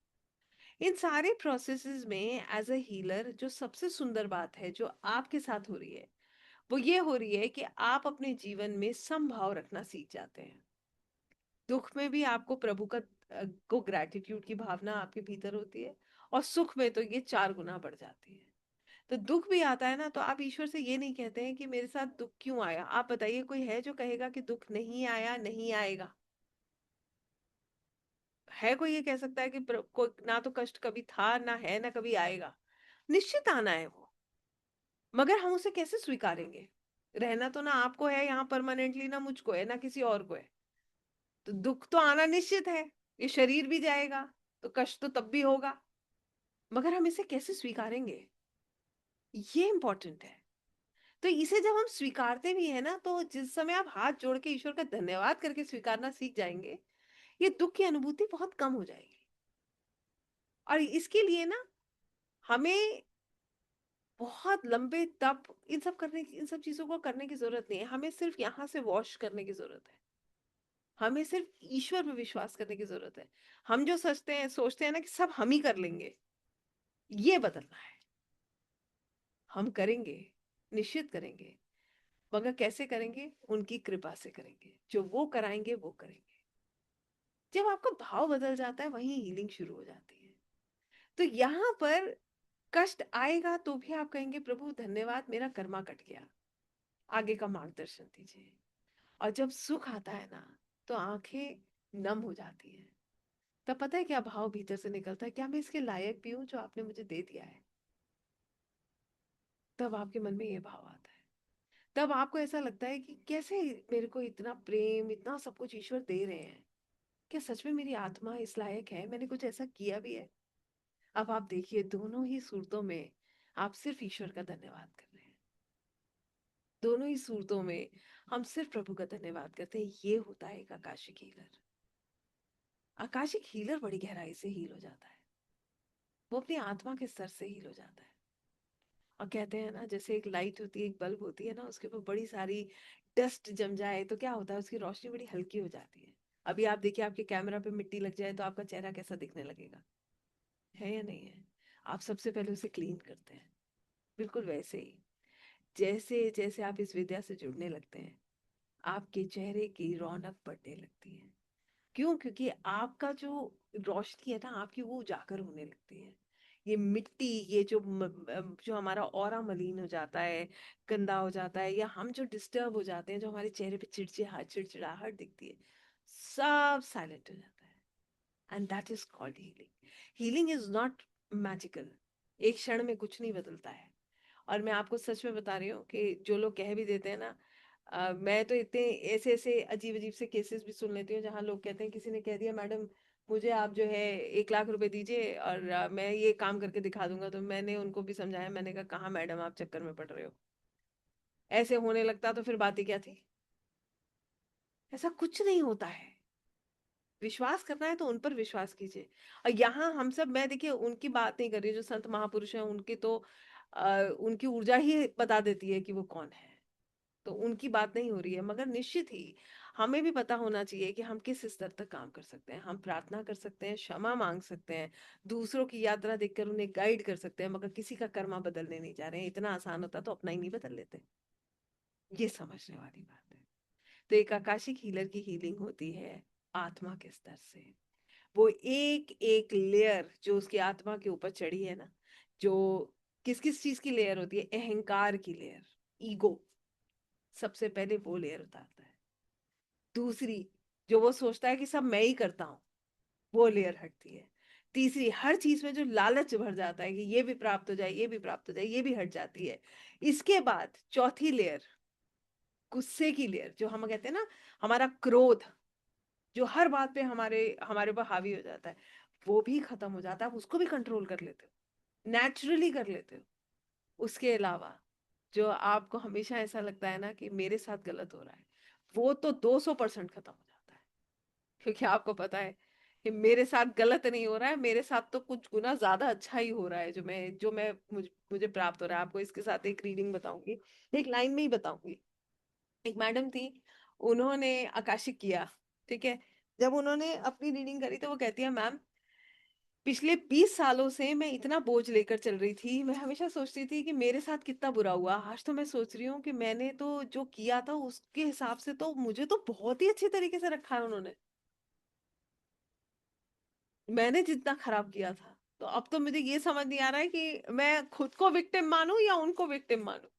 इन सारे प्रोसेसेस में एज अ हीलर जो सबसे सुंदर बात है जो आपके साथ हो रही है, वो ये हो रही है कि आप अपने जीवन में समभाव रखना सीख जाते हैं। दुख में भी आपको प्रभु का को ग्रैटिट्यूड की भावना आपके भीतर होती है, और सुख में तो ये 4 गुना बढ़ जाती है। तो दुख भी आता है ना, तो आप ईश्वर से ये नहीं कहते हैं कि मेरे साथ दुख क्यों आया। आप बताइए, कोई है जो कहेगा कि दुख नहीं आया, नहीं आएगा? है कोई ये कह सकता है कि ना तो कष्ट कभी था, ना है, ना कभी आएगा? निश्चित आना है वो, मगर हम उसे कैसे स्वीकारेंगे? रहना तो ना आपको है यहाँ परमानेंटली, ना मुझको है, ना किसी और को है। तो दुख तो आना निश्चित है, ये शरीर भी जाएगा, तो कष्ट तो तब भी होगा, मगर हम इसे कैसे स्वीकारेंगे, ये इंपॉर्टेंट है। तो इसे जब हम स्वीकारते भी है ना, तो जिस समय आप हाथ जोड़ के ईश्वर का धन्यवाद करके स्वीकारना सीख जाएंगे, ये दुख की अनुभूति बहुत कम हो जाएगी। और इसके लिए ना हमें बहुत लंबे तप, इन सब चीजों को करने की जरूरत नहीं है। हमें सिर्फ यहाँ से वॉश करने की जरूरत है। हमें सिर्फ ईश्वर पे विश्वास करने की जरूरत है। हम जो सोचते हैं ना कि सब हम ही कर लेंगे, ये बदलना है। हम करेंगे, निश्चित करेंगे, मगर कैसे करेंगे? उनकी कृपा से करेंगे। जो वो कराएंगे वो करेंगे। जब आपका भाव बदल जाता है, वहीं हीलिंग शुरू हो जाती है। तो यहाँ पर कष्ट आएगा तो भी आप कहेंगे प्रभु धन्यवाद, मेरा कर्मा कट गया, आगे का मार्गदर्शन दीजिए। और जब सुख आता है ना, तो आंखें नम हो जाती है। तब पता है क्या भाव भीतर से निकलता है? क्या मैं इसके लायक भी हूं जो आपने मुझे दे दिया है? तब आपके मन में ये भाव आता है। तब आपको ऐसा लगता है कि कैसे मेरे को इतना प्रेम, इतना सब कुछ ईश्वर दे रहे हैं, क्या सच में मेरी आत्मा इस लायक है? मैंने कुछ ऐसा किया भी है? अब आप देखिए, दोनों ही सूरतों में आप सिर्फ ईश्वर का धन्यवाद कर रहे हैं। दोनों ही सूरतों में हम सिर्फ प्रभु का धन्यवाद करते हैं। ये होता है एक आकाशिक हीलर। आकाशिक हीलर बड़ी गहराई से हील हो जाता है। वो अपनी आत्मा के स्तर से हील हो जाता है। और कहते हैं ना, जैसे एक लाइट होती है, एक बल्ब होती है ना, उसके ऊपर बड़ी सारी डस्ट जम जाए तो क्या होता है? उसकी रोशनी बड़ी हल्की हो जाती है। अभी आप देखिए, आपके कैमरा पे मिट्टी लग जाए तो आपका चेहरा कैसा दिखने लगेगा? है या नहीं है? आप सबसे पहले उसे क्लीन करते हैं। बिल्कुल वैसे ही, जैसे जैसे आप इस विद्या से जुड़ने लगते हैं, आपके चेहरे की रौनक बढ़ने लगती है। क्यों? क्योंकि आपका जो रोशनी है ना आपकी, वो उजागर होने लगती है। ये मिट्टी, ये जो हमारा ऑरा मलिन हो जाता है, गंदा हो जाता है, या हम जो डिस्टर्ब हो जाते हैं, जो हमारे चेहरे पे चिड़चिड़ाहट दिखती है, सब साइलेंट हो जाता है। And that is called healing. Healing is not magical. एक क्षण में कुछ नहीं बदलता है। और मैं आपको सच में बता रही हूँ कि जो लोग कह भी देते हैं ना, मैं तो इतने ऐसे ऐसे अजीब अजीब से केसेस भी सुन लेती हूँ जहाँ लोग कहते हैं, किसी ने कह दिया मैडम मुझे आप जो है 1 लाख रुपए दीजिए और मैं ये काम करके दिखा दूंगा। तो मैंने उनको भी समझाया, मैंने कहा कहाँ मैडम, आप चक्कर में पड़ रहे हो। ऐसे होने लगता तो फिर बात ही क्या थी? ऐसा कुछ नहीं होता है। विश्वास करना है तो उन पर विश्वास कीजिए। और यहाँ हम सब, मैं देखिए उनकी बात नहीं कर रही, जो संत महापुरुष हैं उनकी तो उनकी ऊर्जा ही बता देती है कि वो कौन है। तो उनकी बात नहीं हो रही है, मगर निश्चित ही हमें भी पता होना चाहिए कि हम किस स्तर तक काम कर सकते हैं। हम प्रार्थना कर सकते हैं, क्षमा मांग सकते हैं, दूसरों की यात्रा देखकर उन्हें गाइड कर सकते हैं, मगर किसी का कर्मा बदलने नहीं जा रहे हैं। इतना आसान होता तो अपना ही नहीं बदल लेते। ये समझने वाली बात है। तो एक आकाशिक हीलर की हीलिंग होती है आत्मा के स्तर से। वो एक एक लेयर जो उसकी आत्मा के ऊपर चढ़ी है ना, जो किस किस चीज की लेयर होती है? अहंकार की लेयर, ईगो, सबसे पहले वो लेयर उतारता है। दूसरी, जो वो सोचता है कि सब मैं ही करता हूँ, वो लेयर हटती है। तीसरी, हर चीज में जो लालच भर जाता है कि ये भी प्राप्त हो जाए, ये भी प्राप्त हो जाए, ये भी हट जाती है। इसके बाद चौथी लेयर, गुस्से की लेयर, जो हम कहते हैं ना, हमारा क्रोध, जो हर बात पे हमारे हमारे ऊपर हावी हो जाता है, वो भी खत्म हो जाता है। आप उसको भी कंट्रोल कर लेते हो, नेचुरली कर लेते हो। उसके अलावा जो आपको हमेशा ऐसा लगता है ना कि मेरे साथ गलत हो रहा है, वो तो 200% खत्म हो जाता है। क्योंकि आपको पता है कि मेरे साथ गलत नहीं हो रहा है, मेरे साथ तो कुछ गुना ज्यादा अच्छा ही हो रहा है। मुझे प्राप्त हो रहा है। आपको इसके साथ एक रीडिंग बताऊंगी, एक लाइन में ही बताऊंगी। एक मैडम थी, उन्होंने आकाशिक किया, ठीक है? जब उन्होंने अपनी रीडिंग करी तो वो कहती है, मैम पिछले 20 सालों से मैं इतना बोझ लेकर चल रही थी, मैं हमेशा सोचती थी कि मेरे साथ कितना बुरा हुआ। आज तो मैं सोच रही हूँ कि मैंने तो जो किया था उसके हिसाब से तो मुझे तो बहुत ही अच्छी तरीके से रखा है उन्होंने, मैंने जितना खराब किया था। तो अब तो मुझे ये समझ नहीं आ रहा है कि मैं खुद को विक्टिम मानूं या उनको विक्टिम मानूं,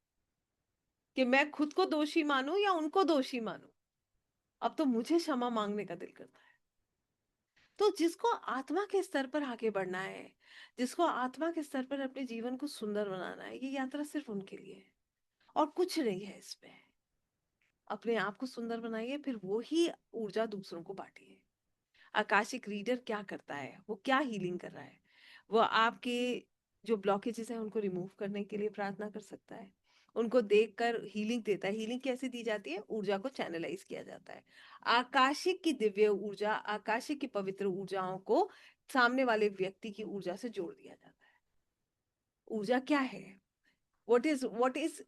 कि मैं खुद को दोषी मानूं या उनको दोषी मानूं। अब तो मुझे क्षमा मांगने का दिल करता है। तो जिसको आत्मा के स्तर पर आगे बढ़ना है, जिसको आत्मा के स्तर पर अपने जीवन को सुंदर बनाना है, ये यात्रा सिर्फ उनके लिए है और कुछ नहीं है इसमें। अपने आप को सुंदर बनाइए, फिर वो ही ऊर्जा दूसरों को बांटिए। आकाशिक रीडर क्या करता है, वो क्या हीलिंग कर रहा है, वो आपके जो ब्लॉकेजेस हैं उनको रिमूव करने के लिए प्रार्थना कर सकता है, उनको देखकर हीलिंग देता है। हीलिंग कैसे दी जाती है? ऊर्जा को चैनलाइज किया जाता है। आकाशिक की दिव्य ऊर्जा, आकाशिक की पवित्र ऊर्जाओं को सामने वाले व्यक्ति की ऊर्जा से जोड़ दिया जाता है। ऊर्जा क्या है? what is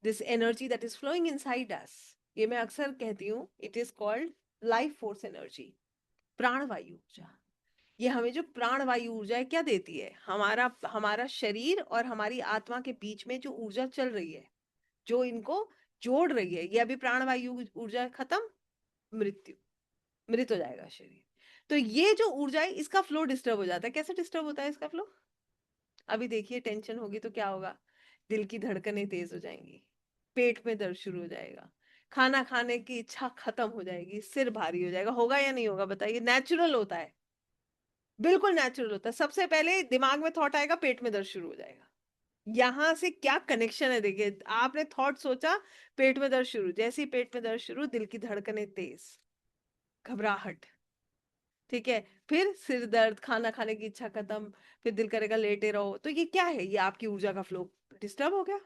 this energy that is flowing inside us? ये मैं अक्सर कहती हूँ, it is called life force energy, प्राणवायु ऊर्जा। ये हमें जो प्राणवायु ऊर्जा है क्या देती है? हमारा हमारा शरीर और हमारी आत्मा के बीच में जो ऊर्जा चल रही है, जो इनको जोड़ रही है, ये अभी प्राणवायु ऊर्जा खत्म, मृत्यु, मृत हो जाएगा शरीर। तो ये जो ऊर्जा है इसका फ्लो डिस्टर्ब हो जाता है। कैसे डिस्टर्ब होता है इसका फ्लो? अभी देखिए, टेंशन होगी तो क्या होगा? दिल की धड़कनें तेज हो जाएंगी, पेट में दर्द शुरू हो जाएगा, खाना खाने की इच्छा खत्म हो जाएगी, सिर भारी हो जाएगा। होगा या नहीं होगा बताइए? नेचुरल होता है, बिल्कुल नेचुरल होता है। सबसे पहले दिमाग में थॉट आएगा, पेट में दर्द शुरू हो जाएगा। यहां से क्या कनेक्शन है? देखिए, आपने थॉट सोचा, पेट में दर्द शुरू, जैसे ही पेट में दर्द शुरू, दिल की धड़कनें तेज, घबराहट, ठीक है, फिर सिर दर्द, खाना खाने की इच्छा खत्म, फिर दिल करेगा लेटे रहो। तो ये क्या है? ये आपकी ऊर्जा का फ्लो डिस्टर्ब हो गया।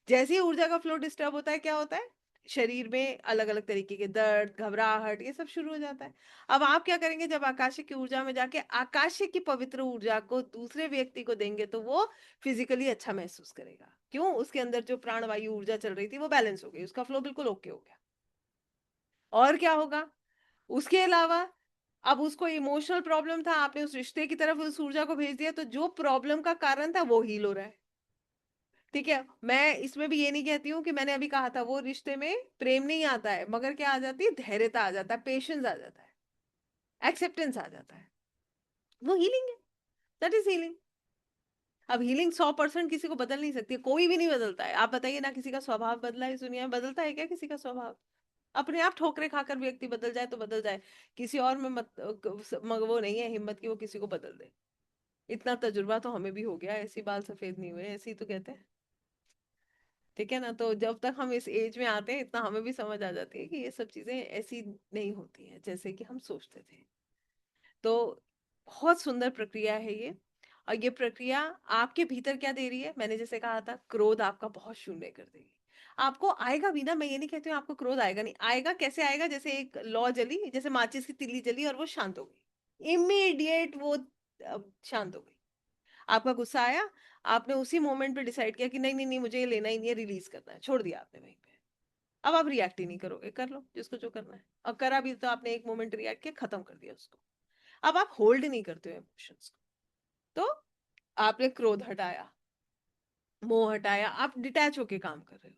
जैसे ही ऊर्जा का फ्लो डिस्टर्ब होता है, क्या होता है? शरीर में अलग अलग तरीके के दर्द, घबराहट, ये सब शुरू हो जाता है। अब आप क्या करेंगे? जब आकाशिक की ऊर्जा में जाके आकाशिक की पवित्र ऊर्जा को दूसरे व्यक्ति को देंगे तो वो फिजिकली अच्छा महसूस करेगा। क्यों? उसके अंदर जो प्राणवायु ऊर्जा चल रही थी वो बैलेंस हो गई, उसका फ्लो बिल्कुल ओके हो गया। और क्या होगा उसके अलावा? अब उसको इमोशनल प्रॉब्लम था, आपने उस रिश्ते की तरफ उस ऊर्जा को भेज दिया, तो जो प्रॉब्लम का कारण था वो हील हो रहा है। ठीक है, मैं इसमें भी ये नहीं कहती हूँ कि मैंने अभी कहा था वो रिश्ते में प्रेम नहीं आता है, मगर क्या आ जाती है? धैर्यता आ जाता है, पेशेंस आ जाता है, एक्सेप्टेंस आ जाता है। वो हीलिंग है, दैट इज हीलिंग। अब हीलिंग 100% किसी को बदल नहीं सकती, कोई भी नहीं बदलता है। आप बताइए ना, किसी का स्वभाव बदला है इस दुनिया में? बदलता है क्या किसी का स्वभाव? अपने आप ठोकरे खाकर व्यक्ति बदल जाए तो बदल जाए, किसी और में मत वो नहीं है हिम्मत की वो किसी को बदल दे। इतना तजुर्बा तो हमें भी हो गया, ऐसी बाल सफेद नहीं हुए, ऐसी तो कहते हैं। ठीक है ना? तो जब तक हम इस एज में आते हैं, इतना हमें भी समझ आ जाती है कि ये सब चीजें ऐसी नहीं होती हैं जैसे कि हम सोचते थे। तो बहुत सुंदर प्रक्रिया है ये। और ये प्रक्रिया आपके भीतर क्या दे रही है? मैंने जैसे कहा था, क्रोध आपका बहुत शून्य कर देगी। आपको आएगा भी ना, मैं ये नहीं कहती हूँ आपको क्रोध आएगा नहीं, आएगा। कैसे आएगा? जैसे एक लौ जली, जैसे माचिस की तिल्ली जली और वो शांत हो गई, इमीडिएट वो शांत हो गई। आपका गुस्सा आया, आपने उसी मोमेंट पे डिसाइड किया कि नहीं नहीं नहीं, मुझे ये लेना ही नहीं है, रिलीज करना है, छोड़ दिया आपने वहीं पे। अब आप रिएक्ट ही नहीं करोगे, कर लो जिसको जो करना है। और करा भी तो आपने एक मोमेंट रिएक्ट किया, खत्म कर दिया उसको। अब आप होल्ड नहीं करते हो इमोशंस को। तो आपने क्रोध हटाया, मोह हटाया, आप डिटैच होके काम कर रहे हो।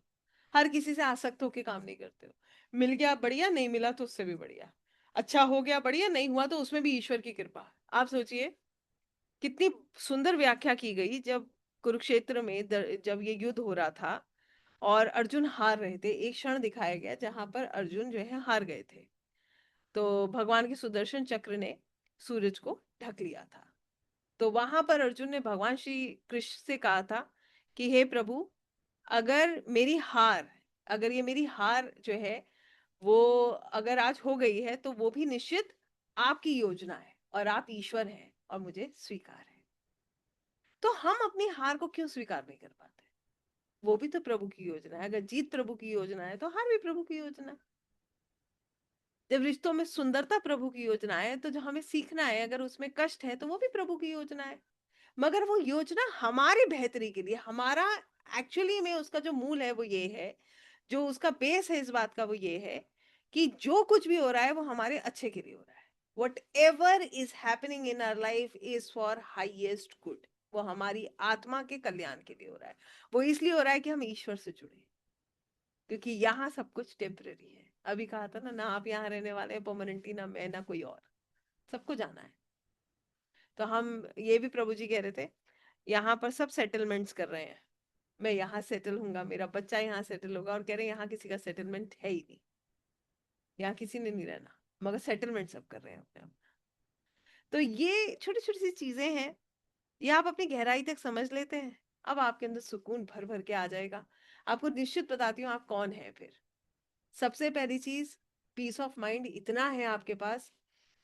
हर किसी से आसक्त होके काम नहीं करते हो। मिल गया बढ़िया, नहीं मिला तो उससे भी बढ़िया, अच्छा हो गया बढ़िया, नहीं हुआ तो उसमें भी ईश्वर की कृपा। आप सोचिए कितनी सुंदर व्याख्या की गई, जब कुरुक्षेत्र में जब ये युद्ध हो रहा था और अर्जुन हार रहे थे, एक क्षण दिखाया गया जहां पर अर्जुन जो है हार गए थे। तो भगवान के सुदर्शन चक्र ने सूरज को ढक लिया था। तो वहां पर अर्जुन ने भगवान श्री कृष्ण से कहा था कि हे प्रभु, अगर मेरी हार, अगर ये मेरी हार जो है वो अगर आज हो गई है तो वो भी निश्चित आपकी योजना है और आप ईश्वर हैं और मुझे स्वीकार है। तो हम अपनी हार को क्यों स्वीकार नहीं कर पाते? वो भी तो प्रभु की योजना है। अगर जीत प्रभु की योजना है तो हार भी प्रभु की योजना है। जब रिश्तों में सुंदरता प्रभु की योजना है तो जो हमें सीखना है, अगर उसमें कष्ट है तो वो भी प्रभु की योजना है। मगर वो योजना हमारी बेहतरी के लिए, हमारा एक्चुअली में उसका जो मूल है वो ये है, जो उसका बेस है इस बात का वो ये है कि जो कुछ भी हो रहा है वो हमारे अच्छे के लिए हो रहा है। Whatever is happening in our life is for highest good. वो हमारी आत्मा के कल्याण के लिए हो रहा है। वो इसलिए हो रहा है कि हम ईश्वर से जुड़े, क्योंकि यहाँ सब कुछ टेम्पररी है। अभी कहा था ना, ना आप यहाँ रहने वाले हैं परमानेंटली, ना मैं ना कोई और, सबको जाना है। तो हम ये भी प्रभु जी कह रहे थे, यहाँ पर सब सेटलमेंट्स कर रहे हैं, मैं यहाँ सेटल हूंगा, मेरा बच्चा यहाँ सेटल होगा, और कह रहे हैं यहाँ किसी का सेटलमेंट है ही नहीं, यहाँ किसी ने नहीं रहना, मगर सेटलमेंट सब कर रहे हैं अपने आप। तो ये छोटी छोटी सी चीजें हैं, ये आप अपनी गहराई तक समझ लेते हैं, अब आपके अंदर सुकून भर भर के आ जाएगा। आपको निश्चित बताती हूँ आप कौन है फिर। सबसे पहली चीज, पीस ऑफ माइंड इतना है आपके पास,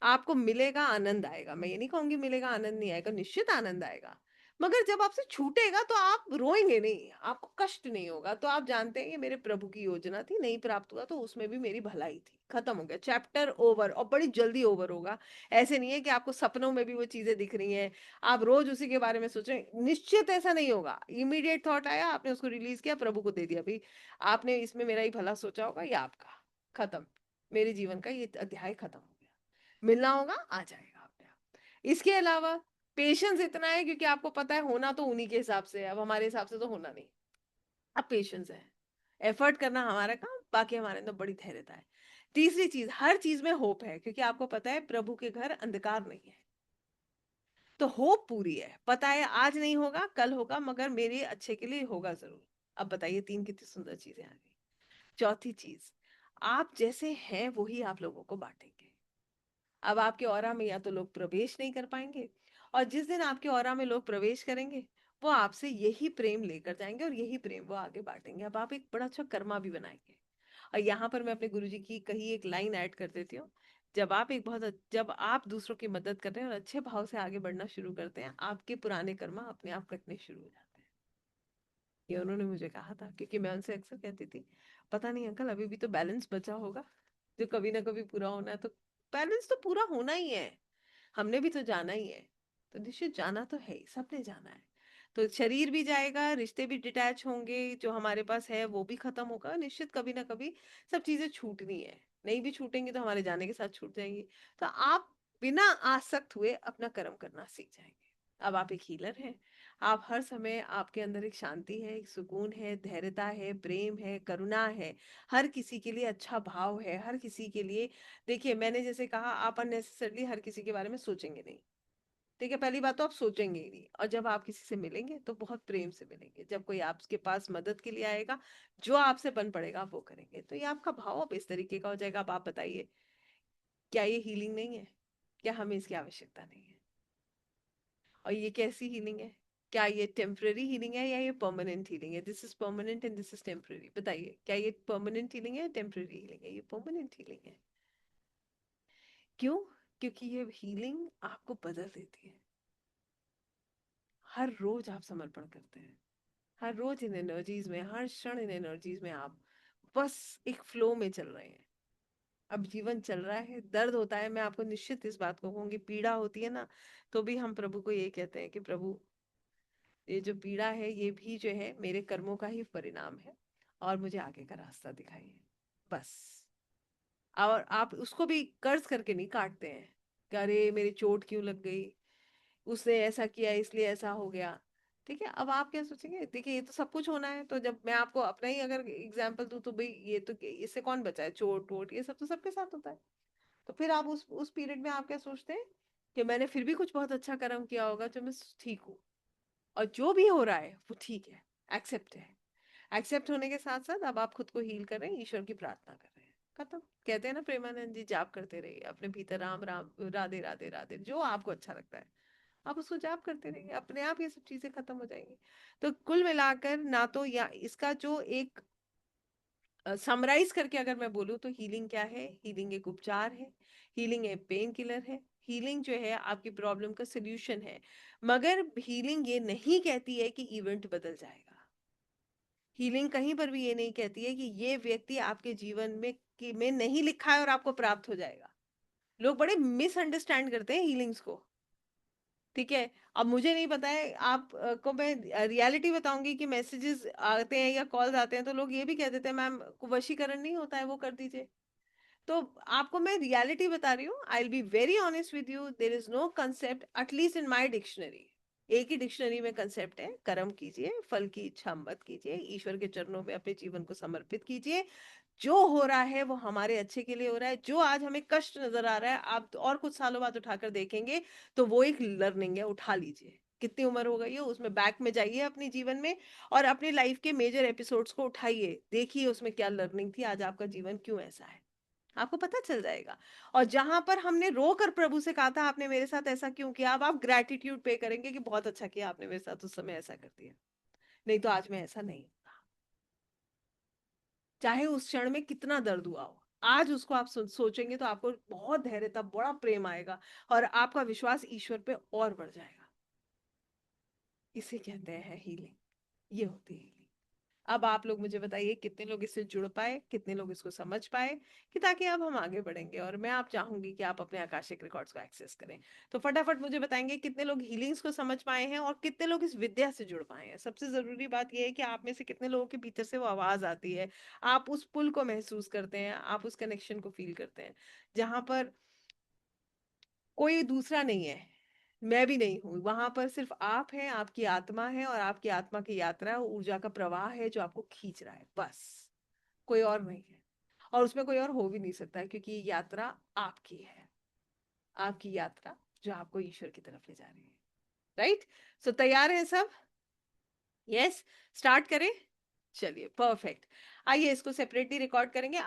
आपको मिलेगा, आनंद आएगा। मैं ये नहीं कहूंगी मिलेगा आनंद नहीं आएगा, निश्चित आनंद आएगा, मगर जब आपसे छूटेगा तो आप रोएंगे नहीं, आपको कष्ट नहीं होगा। तो आप जानते हैं ये मेरे प्रभु की योजना थी, नहीं प्राप्त हुआ तो उसमें भी मेरी भलाई थी, खत्म हो गया, चैप्टर ओवर, और बड़ी जल्दी ओवर होगा। ऐसे नहीं है कि आपको सपनों में भी वो चीजें दिख रही हैं, आप रोज उसी के बारे में सोचें, निश्चित ऐसा नहीं होगा। इमीडिएट थॉट आया, आपने उसको रिलीज किया, प्रभु को दे दिया, भाई आपने इसमें मेरा ही भला सोचा होगा, ये आपका, खत्म, मेरे जीवन का ये अध्याय खत्म हो गया। मिलना होगा, आ जाएगा अपने आप। इसके अलावा पेशेंस इतना है, क्योंकि आपको पता है होना तो उन्हीं के हिसाब से है, अब हमारे हिसाब से तो होना नहीं। अब पेशेंस है, एफर्ट करना हमारा काम, बाकी हमारे अंदर बड़ी धैर्यता है। तीसरी चीज, हर चीज में होप है, क्योंकि आपको पता है प्रभु के घर अंधकार नहीं है, तो होप पूरी है, पता है आज नहीं होगा कल होगा, मगर मेरे अच्छे के लिए होगा जरूर। अब बताइए, तीन कितनी सुंदर चीजें आ गई। चौथी चीज, आप जैसे हैं वही आप लोगों को बांटेंगे। अब आपके ऑरा में या तो लोग प्रवेश नहीं कर पाएंगे, और जिस दिन आपके ऑरा में लोग प्रवेश करेंगे, वो आपसे यही प्रेम लेकर जाएंगे, और यही प्रेम वो आगे बांटेंगे। अब आप एक बड़ा अच्छा कर्मा भी बनाएंगे। और यहाँ पर मैं अपने गुरुजी की कही एक लाइन ऐड कर देती हूँ, जब आप दूसरों की मदद कर रहे हैं और अच्छे भाव से आगे बढ़ना शुरू करते हैं, आपके पुराने कर्मा अपने आप कटने शुरू हो जाते हैं। ये उन्होंने मुझे कहा था, क्योंकि मैं उनसे अक्सर कहती थी, पता नहीं अंकल अभी भी तो बैलेंस बचा होगा जो कभी ना कभी पूरा होना है। तो बैलेंस तो पूरा होना ही है, हमने भी तो जाना ही है। तो निश्चित जाना तो है ही, सबने जाना है। तो शरीर भी जाएगा, रिश्ते भी डिटैच होंगे, जो हमारे पास है वो भी खत्म होगा, निश्चित कभी ना कभी सब चीजें छूटनी है। नहीं भी छूटेंगी तो हमारे जाने के साथ छूट जाएंगी। तो आप बिना आसक्त हुए अपना कर्म करना सीख जाएंगे। अब आप एक हीलर हैं, आप हर समय, आपके अंदर एक शांति है, एक सुकून है, धैर्यता है, प्रेम है, करुणा है, हर किसी के लिए अच्छा भाव है, हर किसी के लिए। देखिए मैंने जैसे कहा, आप अननेसेसरली हर किसी के बारे में सोचेंगे नहीं, ठीक है, पहली बात तो आप सोचेंगे ही नहीं। और जब आप किसी से मिलेंगे तो बहुत प्रेम से मिलेंगे, जब कोई आपके पास मदद के लिए आएगा, जो आपसे बन पड़ेगा आप वो करेंगे, तो ये आपका भाव अब इस तरीके का हो जाएगा। अब आप बताइए, क्या ये हीलिंग नहीं है? क्या हमें इसकी आवश्यकता नहीं है? और ये कैसी हीलिंग है? क्या ये टेम्पररी हीलिंग है या ये परमानेंट हीलिंग है? This is permanent and this is temporary. बताइए, क्या ये परमानेंट हीलिंग है, टेम्पररी हीलिंग है? ये परमानेंट हीलिंग है। क्यों? क्योंकि ये हीलिंग आपको बदल देती है। हर रोज आप समर्पण करते हैं, हर रोज इन एनर्जीज में, हर क्षण इन एनर्जीज में आप बस एक फ्लो में चल रहे हैं। अब जीवन चल रहा है, दर्द होता है, मैं आपको निश्चित इस बात को कहूंगी, पीड़ा होती है ना, तो भी हम प्रभु को ये कहते हैं कि प्रभु, ये जो पीड़ा है ये भी जो है मेरे कर्मों का ही परिणाम है, और मुझे आगे का रास्ता दिखाइए, बस। और आप उसको भी कर्ज करके नहीं काटते हैं कि अरे मेरी चोट क्यों लग गई, उसने ऐसा किया इसलिए ऐसा हो गया। ठीक है, अब आप क्या सोचेंगे, देखिए ये तो सब कुछ होना है, तो जब मैं आपको अपना ही अगर एग्जांपल दूं, तो भाई ये तो इससे कौन बचा है, चोट वोट ये सब तो सबके साथ होता है। तो फिर आप उस पीरियड में आप क्या सोचते हैं कि मैंने फिर भी कुछ बहुत अच्छा कर्म किया होगा जो मैं ठीक हूँ, और जो भी हो रहा है वो ठीक है, एक्सेप्ट है। एक्सेप्ट होने के साथ साथ अब आप खुद को हील कर रहे हैं, ईश्वर की प्रार्थना कर रहे हैं, खत्म। कहते हैं ना प्रेमानंद जी, जाप करते रहिए अपने भीतर, राम राम, राधे राधे राधे, जो आपको अच्छा लगता है आप उसको जाप करते रहिए, अपने आप ये सब चीजें खत्म हो जाएंगी। तो कुल मिलाकर, ना तो या इसका जो एक समराइज करके अगर मैं बोलूँ, तो हीलिंग क्या है? हीलिंग एक उपचार है, हीलिंग एक पेन किलर है, हीलिंग जो है आपकी प्रॉब्लम का सोल्यूशन है। मगर हीलिंग ये नहीं कहती है कि इवेंट बदल जाएगा। हीलिंग कहीं पर भी ये नहीं कहती है कि ये व्यक्ति आपके जीवन में नहीं लिखा है और आपको प्राप्त हो जाएगा। लोग बड़े मिसअंडरस्टैंड करते हैं हीलिंग्स को, ठीक है। अब मुझे नहीं पता है, आप को मैं रियलिटी बताऊंगी कि मैसेजेस आते हैं या कॉल्स आते हैं तो लोग ये भी कह देते हैं मैम, वशीकरण नहीं होता है, वो कर दीजिए। तो आपको मैं रियलिटी बता रही हूँ, I will be very honest with you, there is no concept at least in my dictionary. एक ही डिक्शनरी में कंसेप्ट है, कर्म कीजिए, फल की इच्छा मत कीजिए, ईश्वर के चरणों में अपने जीवन को समर्पित कीजिए। जो हो रहा है वो हमारे अच्छे के लिए हो रहा है। जो आज हमें कष्ट नजर आ रहा है, आप तो और कुछ सालों बाद उठाकर देखेंगे तो वो एक लर्निंग है, उठा लीजिए। कितनी उम्र हो गई है उसमें बैक में जाइए अपने जीवन में, और अपनी लाइफ के मेजर एपिसोड्स को उठाइए, देखिए उसमें क्या लर्निंग थी, आज आपका जीवन क्यों ऐसा है, आपको पता चल जाएगा। और जहां पर हमने रो कर प्रभु से कहा था आपने मेरे साथ ऐसा क्यों किया, अब आप ग्रेटिट्यूड पे करेंगे कि बहुत अच्छा किया आपने मेरे साथ उस समय ऐसा कर दिया, नहीं तो आज मैं ऐसा नहीं होता। चाहे उस क्षण में कितना दर्द हुआ हो, आज उसको आप सोचेंगे तो आपको बहुत धैर्यता, बड़ा प्रेम आएगा, और आपका विश्वास ईश्वर पे और बढ़ जाएगा। इसे कहते हैं हीलिंग, ये होती है healing। अब आप लोग मुझे बताइए कितने लोग इससे जुड़ पाए, कितने लोग इसको समझ पाए, कि ताकि अब हम आगे बढ़ेंगे, और मैं आप चाहूंगी कि आप अपने आकाशिक रिकॉर्ड्स को एक्सेस करें। तो फटाफट मुझे बताएंगे कितने लोग हीलिंग्स को समझ पाए हैं, और कितने लोग इस विद्या से जुड़ पाए हैं। सबसे जरूरी बात यह है कि आप में से कितने लोगों के भीतर से वो आवाज आती है, आप उस पुल को महसूस करते हैं, आप उस कनेक्शन को फील करते हैं, जहां पर कोई दूसरा नहीं है, मैं भी नहीं हूं, वहां पर सिर्फ आप हैं, आपकी आत्मा है, और आपकी आत्मा की यात्रा ऊर्जा का प्रवाह है जो आपको खींच रहा है, बस, कोई और नहीं है। और उसमें कोई और हो भी नहीं सकता है, क्योंकि ये यात्रा आपकी है, आपकी यात्रा जो आपको ईश्वर की तरफ ले जा रही है। राइट? सो तैयार है सब? यस, स्टार्ट करें। चलिए, परफेक्ट। आइए इसको सेपरेटली रिकॉर्ड करेंगे।